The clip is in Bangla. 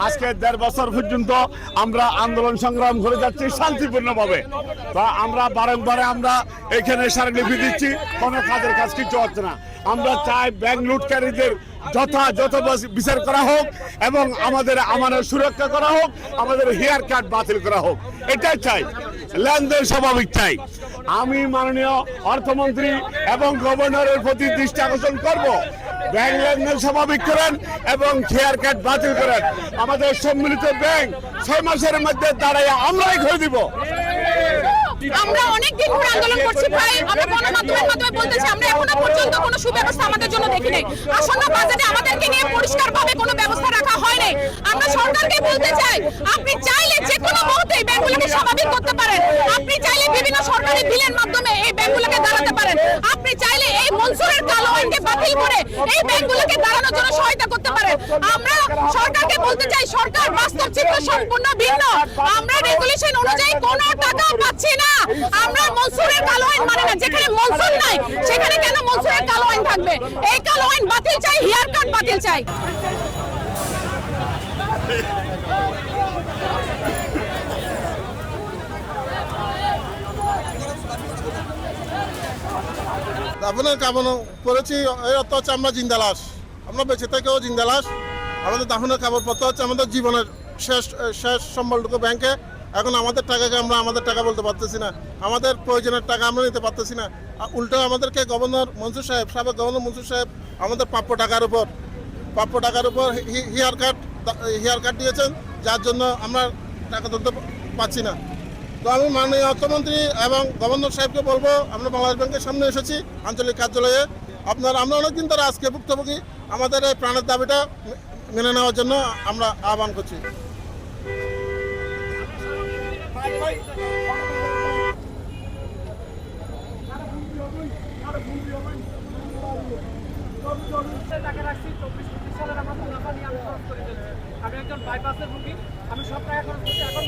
আজকে 1.5 বছর পর্যন্ত আমরা আন্দোলন সংগ্রাম করে যাচ্ছি শান্তিপূর্ণভাবে। বা আমরা বারংবারে আমরা এখানে স্মারকলিপি দিচ্ছি, কোনো কাজের কাজ কিছু হচ্ছে না। আমরা চাই ব্যাংক লুটকারীদের যথাযথ বিচার করা হোক এবং আমাদের সুরক্ষা করা হোক, আমাদের হেয়ার কাট বাতিল করা হোক, এটাই চাই। লেনদেন স্বাভাবিক চাই। আমি মাননীয় অর্থমন্ত্রী এবং গভর্নরের প্রতি দৃষ্টি আকর্ষণ করব, ব্যাংক লেনদেন স্বাভাবিক করেন এবং হেয়ার কাট বাতিল করেন। আমাদের সম্মিলিত ব্যাংক 6 মাসের মধ্যে দাঁড়ায় আমরাই করে দিব। আমরা অনেক দিন ধরে আন্দোলন করছি, প্রায় আমরা গণমাধ্যমের মাধ্যমে বলতেছি আমরা এখনো পর্যন্ত কোনো সুব্যবস্থা আমাদের জন্য দেখি নাই। আসন্ন বাজেটে আমাদেরকে নিয়ে পরিষ্কারভাবে কোনো ব্যবস্থা রাখা হয় নাই। আমরা সরকারকে বলতে চাই, আপনি চাইলে যে কোনো মুহূর্তে এই ব্যাংকগুলোকে স্বাভাবিক করতে পারেন। আপনি চাইলে বিভিন্ন সরকারি বিলের মাধ্যমে এই ব্যাংকগুলোকে দাঁড়াতে পারেন। আপনি চাইলে এই মনসুরের কালো আইনকে বাতিল করে এই ব্যাংকগুলোকে দাঁড়ানোর জন্য সহায়তা করতে পারেন। আমরা সরকারকে বলতে চাই, সরকার বাস্তব চিত্র সম্পূর্ণ ভিন্ন। আমরা রেগুলেশন অনুযায়ী কোনো টাকা পাচ্ছি না। আমরা মনসুরের কালো আইন মানে না। যেখানে মনসুর নাই সেখানে কেন মনসুরের কালো আইন থাকবে? এই কালো আইন বাতিল চাই, হেয়ার কাট বাতিল চাই। দাফনের কামনা করেছি, এর অর্থ হচ্ছে আমরা জিন্দা লাশ। আমরা বেঁচে থেকেও জিন্দা লাশ। আমাদের দাফনের কাগজপত্র হচ্ছে আমাদের জীবনের শেষ সম্বলটুকু ব্যাংকে। এখন আমাদের টাকাকে আমরা আমাদের টাকা বলতে পারতেছি না, আমাদের প্রয়োজনের টাকা আমরা নিতে পারতেছি না। উল্টো আমাদেরকে সাবেক গভর্নর মনসুর সাহেব আমাদের প্রাপ্য টাকার উপর হেয়ার কাট দিয়েছেন, যার জন্য আমরা টাকা তুলতে পারছি না। তো আমি মাননীয় অর্থমন্ত্রী এবং গভর্নর সাহেবকে বলবো, আমরা বাংলাদেশ ব্যাংকের সামনে এসেছি আঞ্চলিক কার্যালয়ে। আমরা অনেকদিন ধরে আজকে ভুক্তভোগী, আমাদের এই প্রাণের দাবিটা মেনে নেওয়ার জন্য আমরা আহ্বান করছি। আমি একজন বাইপাসের রোগী, আমি সব টাকা খরচ করছি। এখন